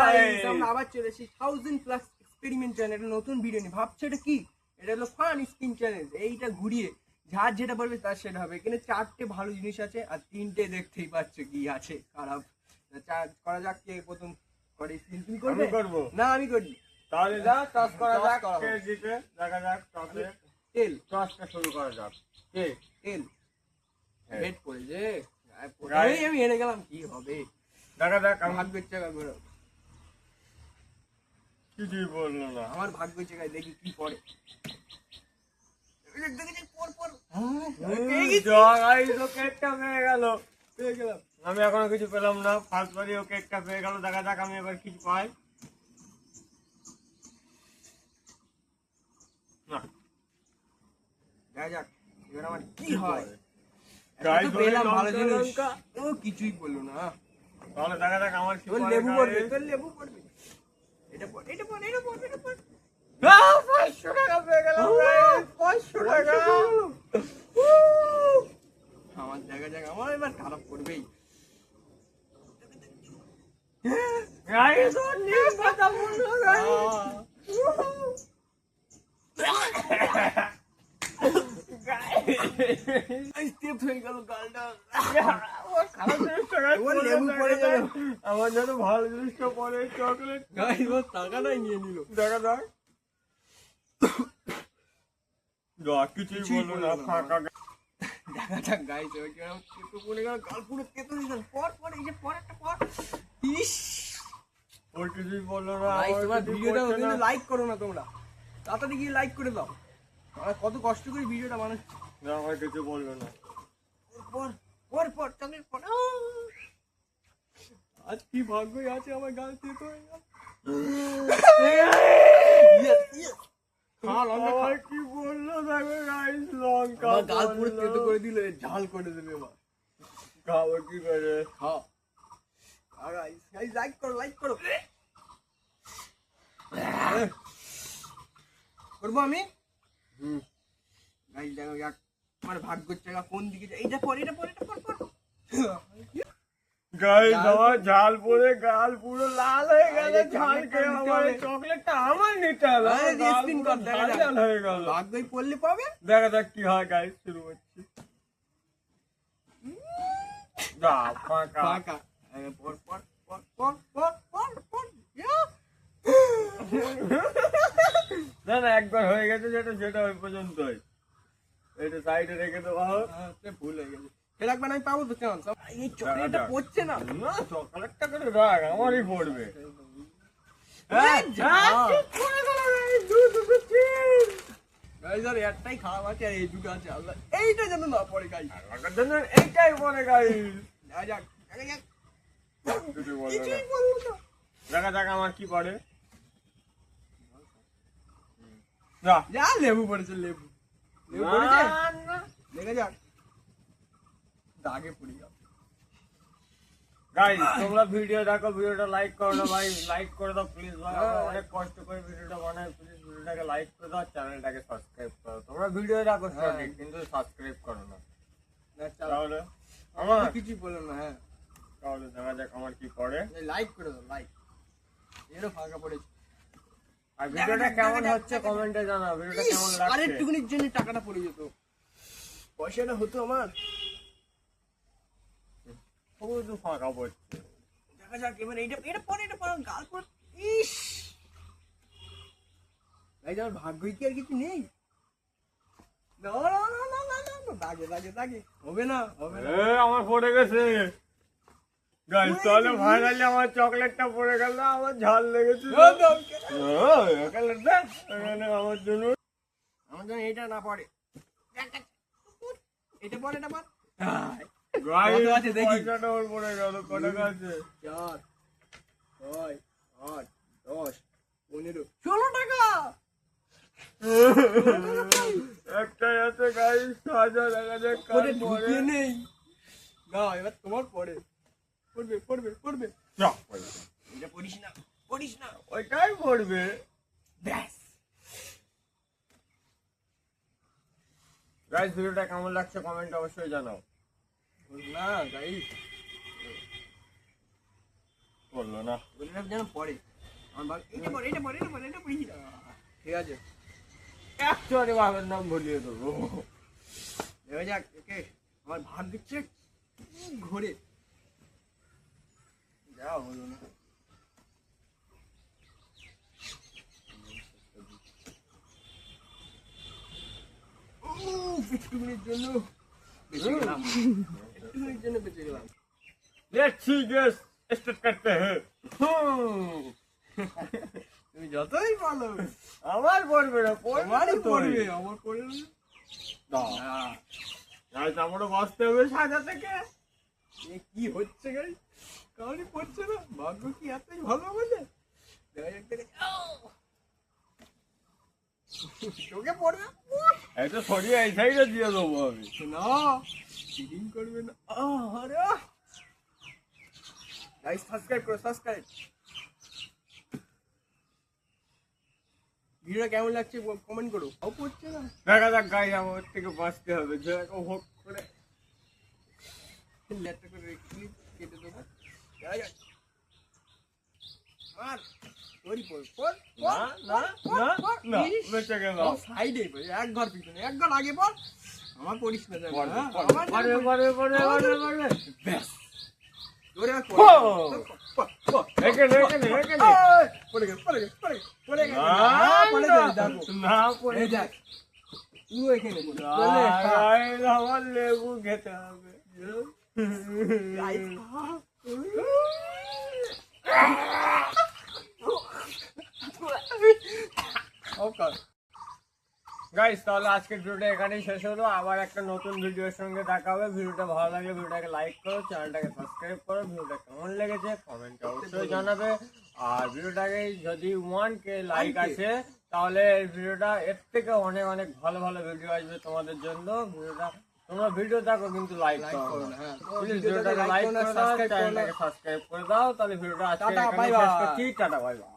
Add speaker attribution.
Speaker 1: Guys আমরা আবার চলে এসেছি 1000 প্লাস এক্সপেরিমেন্ট চ্যানেল, একটা নতুন ভিডিও নিয়ে। ভাবছো এটা কি? এটা হলো ফান স্পিন চ্যালেঞ্জ। এইটা ঘুরিয়ে যার যেটা পারবে তার সেটা হবে। এখানে 4টে ভালো জিনিস আছে আর 3টে দেখতেই পাচ্ছ কি আছে খারাপ। করা যাক, কে প্রথম করে স্পিন? তুমি করবে?
Speaker 2: আমি করব
Speaker 1: না আমি করি।
Speaker 2: তাহলে যা টস করা যাক, কে জিতে দেখা যাক। টসে
Speaker 1: তেল
Speaker 2: টসটা শুরু করা যাক। কে
Speaker 1: তেল
Speaker 2: হ্যাঁ।
Speaker 1: হেড পড়েছে, প্রথমেই আমি হেরে গেলাম, কি হবে
Speaker 2: দেখা যাক।
Speaker 1: আমার ভাগ্যের চাকা ঘোরো।
Speaker 2: কিছুই বললো না।
Speaker 1: আমার ভাগ্য চাকায় দেখি কি পড়ে। পর পর
Speaker 2: কেকটা পেয়ে গেল।
Speaker 1: পেয়ে গেলাম।
Speaker 2: আমি এখনো কিছু পেলাম না। ফার্স্ট বারই ও কেকটা পেয়ে গেল। দেখা যাক আমি এবার কিছু পাই না।
Speaker 1: দেখা যাক এবার আমার কি হয়।
Speaker 2: গাইস
Speaker 1: এত পেলাম ভালো জিনিস,
Speaker 2: লঙ্কা।
Speaker 1: ও কিছুই বললো না।
Speaker 2: তাহলে দেখা যাক আমার কি
Speaker 1: তোর
Speaker 2: পড়ে,
Speaker 1: লেবু
Speaker 2: guys।
Speaker 1: পড়বে, তোর লেবু পড়বে। এটা পড়, এটা পড়, এটা পড়, এটা পড়।
Speaker 2: 500 টাকা পেয়ে গেলাম guys, 500 টাকা।
Speaker 1: আমার দেখা যাক, আমার এবার খারাপ করবেই।
Speaker 2: Guys, ও নিয়ে কথা বললো guys।
Speaker 1: স্টেপ হয়ে গেল গালটা।
Speaker 2: খারাপ জিনিসটা guys
Speaker 1: ওর
Speaker 2: পড়লো,
Speaker 1: লেবু
Speaker 2: দেখা
Speaker 1: পড়ে
Speaker 2: যাক।
Speaker 1: গেল।
Speaker 2: আমার যেন ভালো জিনিসটা পড়ে, চকলেট।
Speaker 1: গাইস ওর টাকাটাই নিয়ে নিল।
Speaker 2: দেখা যাক। কিছুই বললো না, ফাঁকা।
Speaker 1: দেখা যাক গাইস এবার কি হয়। তেতো পড়ে গেল, গাল পুরো তেতো হয়ে গেল। পর পর, এই যে পর একটা পর। ইস
Speaker 2: ওর কিছুই বললো না।
Speaker 1: গাইস
Speaker 2: আমার
Speaker 1: তোমার
Speaker 2: কিছুই
Speaker 1: ভিডিওটা
Speaker 2: করছে না।
Speaker 1: কিন্তু লাইক করো না তোমরা, তাড়াতাড়ি গিয়ে লাইক করে দাও। আমরা কত কষ্ট করে ভিডিওটা বানাচ্ছি।
Speaker 2: না, আমার কিছু বললো না।
Speaker 1: পর পর পর চকলেট পর। আজ কি ভাগ্যই আছে আমার গাল তেতো হয়ে গেল। Yes, yes. খা লঙ্কা খা।
Speaker 2: আমার কি বললো দেখো guys, লঙ্কা
Speaker 1: আমার গাল পুরো
Speaker 2: বললো।
Speaker 1: তেতো করে দিল, ঝাল করে দেবে এবার।
Speaker 2: খাবো কি করে?
Speaker 1: খাও। আর গাইস গাইস লাইক করো, লাইক করো। করবো আমি? গাইস দেখো যাক আমার ভাগ্যের চাকা কোন দিকে যায়। এটা পর, এটা পর, এটা পর পর।
Speaker 2: গাইস
Speaker 1: ঝাল
Speaker 2: আমার ঝাল পড়ে গাল পুরো লাল হয়ে গেল।
Speaker 1: আরে,
Speaker 2: ঝাল
Speaker 1: চকলেটটা
Speaker 2: খেয়ে
Speaker 1: নিতে
Speaker 2: আমার
Speaker 1: হবে।
Speaker 2: চকলেটটা আমার নিতে হবে।
Speaker 1: আরে,
Speaker 2: আমার গাল
Speaker 1: spin
Speaker 2: পুরো
Speaker 1: কর, দেখা
Speaker 2: ঝাল
Speaker 1: যাক।
Speaker 2: ঝাল হয়ে গেল।
Speaker 1: ভাগ্যই পড়লে পাবে।
Speaker 2: দেখা যাক কি হয় গাইস, শুরু হচ্ছে। যা ফাঁকা।
Speaker 1: ফাঁকা। আরে, পর পর পর পর পর পর পর।
Speaker 2: না না, একবার হয়ে গেছে যেটা, সেটা ওই পর্যন্তই। এটা সাইডে রেখে দেওয়া হোক।
Speaker 1: ভুল হয়ে গেছে। ফের একবার আমি পাবো তো চান্স। এই চকলেটটা পড়ছে না।
Speaker 2: না, চকলেটটা করে রাখ, আমারই পড়বে।
Speaker 1: গাইস আর একটাই খারাপ আছে আর এই দুটো আছে। আল্লাহ এইটা যেন না পড়ে গাইস।
Speaker 2: এইটাই পড়ে গাইস।
Speaker 1: দেখা যাক, দেখা যাক।
Speaker 2: কিছু বললো না।
Speaker 1: কিছুই বললো না।
Speaker 2: দেখা যাক আমার কি পড়ে। যা।
Speaker 1: যা লেবু পড়েছে, লেবু লেবু
Speaker 2: না,
Speaker 1: পড়েছে।
Speaker 2: না।
Speaker 1: দেখা যাক, দাগে পড়ে যাও।
Speaker 2: গাইস তোমরা ভিডিও দেখো, ভিডিওটা লাইক করো না ভাই, লাইক করে দাও প্লিজ ভাই। আমরা অনেক কষ্ট করে ভিডিওটা বানাই, প্লিজ ভিডিওটাকে লাইক করে দাও, চ্যানেলটাকে সাবস্ক্রাইব করো। তোমরা ভিডিও দেখো সঠিক, কিন্তু সাবস্ক্রাইব করো না। তাহলে আমার
Speaker 1: কিছুই বললো না। হ্যাঁ
Speaker 2: তাহলে দেখা যাক আমার কি পড়ে।
Speaker 1: লাইক করে দাও, লাইক। এরও ফাঁকা পড়েছে।
Speaker 2: আর ভিডিওটা কেমন হচ্ছে কমেন্টে জানাও, ভিডিওটা কেমন
Speaker 1: আর
Speaker 2: লাগছে।
Speaker 1: একটুখানির জন্য টাকাটা পড়ে যেত, পয়সাটা হতো আমার।
Speaker 2: শুধু ফাঁকা পড়ছে।
Speaker 1: দেখা যাক এবার এইটা, এটা পরে, এটা পরে গাল পর। ইস ভাই আমার ভাগ্যই কি আর কিছু নেই? না না না না না না, দাগে দাগে দাগে হবে না, হবে না।
Speaker 2: আমার পড়ে গেছে গাইস। তাহলে ফাইনালি আমার চকলেটটা পড়ে গেল, আমার ঝাল লেগেছে। আমার জন্য
Speaker 1: আমার জন্য এটা না পড়ে, এটা পরে, এটা পর।
Speaker 2: গাইস
Speaker 1: কত আছে দেখি।
Speaker 2: পয়সাটা ওর পড়ে গেল। কত আছে?
Speaker 1: 4 6 8 10 15 16 টাকা।
Speaker 2: একটাই আছে গাইস, 1000 1000 কার
Speaker 1: পরে
Speaker 2: পড়ে
Speaker 1: ঢুকিয়ে নেই। না এবার তোমার পড়ে, পড়বে পড়বে পড়বে।
Speaker 2: যা,
Speaker 1: এটা পড়িস না, পড়িস না।
Speaker 2: ওইটাই পড়বে।
Speaker 1: ব্যাস
Speaker 2: গাইস ভিডিওটা কেমন লাগছে কমেন্ট অবশ্যই জানাও।
Speaker 1: না গাইস,
Speaker 2: পড়লো না।
Speaker 1: ওটা যেন পড়ে আমার ভাগ এটা পড়ে ঠিক আছে
Speaker 2: একচুয়ালি বাবার নাম ভুলিয়ে দেবো।
Speaker 1: দেখা যাক ওকে আমার ভাগ্যের চেক ঘোরে যা হলো না একটুখানির জন্য বেঁচে গেলাম একটুখানির জন্য বেঁচে গেলাম
Speaker 2: Let's see this স্টার্ট করতে হ্যাঁ।
Speaker 1: তুমি যতই বলো
Speaker 2: আমার পড়বে না,
Speaker 1: আমারই পড়বে আমার পড়বে না
Speaker 2: গাইস আমারও বাঁচতে হবে সাজা থেকে।
Speaker 1: এ কি হচ্ছে গাই কাউরি পড়ছে না ভাগ্য কি এতই ভালো বলে দেখা যাক দেখা যাক। তোকে পড়বে
Speaker 2: এটা সরিয়ে এই সাইডে দিয়ে দেবো আমি।
Speaker 1: না চিটিং করবে না আরে গাইস সাবস্ক্রাইব করো সাবস্ক্রাইব ভিডিওটা কেমন লাগছে কমেন্ট করো ও পড়ছে না
Speaker 2: দেখা যাক গাইস আমার থেকে বাঁচতে হবে, যেরকম হোক করে
Speaker 1: লেটটা করে ক্লিপ কেটে দেবো দেখা যাক আর তোরই পড়
Speaker 2: না না না না বেঁচে গেলাম।
Speaker 1: সাইডে এক ঘর পিছনে এক ঘর আগে পড় আমার পড়িস না যাবে ব্যাস তোরে আর
Speaker 2: এখানে এখানে এখানে
Speaker 1: পড়ে গেল পড়ে গেল
Speaker 2: না পড়ে
Speaker 1: যাক পুরো এখানে পড়ে
Speaker 2: আমার লেবু খেতে হবে। গাইস তাহলে আজকের ভিডিওটা এখানেই শেষ হলো, আবার একটা নতুন ভিডিওর সঙ্গে দেখা হবে। ভিডিওটা ভালো লাগলে ভিডিওটাকে লাইক করো, চ্যানেলটাকে সাবস্ক্রাইব করো, ভিডিওটা কেমন লেগেছে কমেন্টে অবশ্যই জানাবে। আর ভিডিওটাকে যদি 1K লাইক আসে তাহলে এই ভিডিওটা এর থেকে অনেক অনেক ভালো ভালো ভিডিও আসবে তোমাদের জন্য। ভিডিওটা তোমরা ভিডিও দেখো কিন্তু লাইক করো না। প্লিজ ভিডিওটাকে লাইক করে দাও, চ্যানেলটাকে সাবস্ক্রাইব করে দাও। তাহলে ভিডিওটা আজকে এখানেই শেষ করছি। Tata bye bye.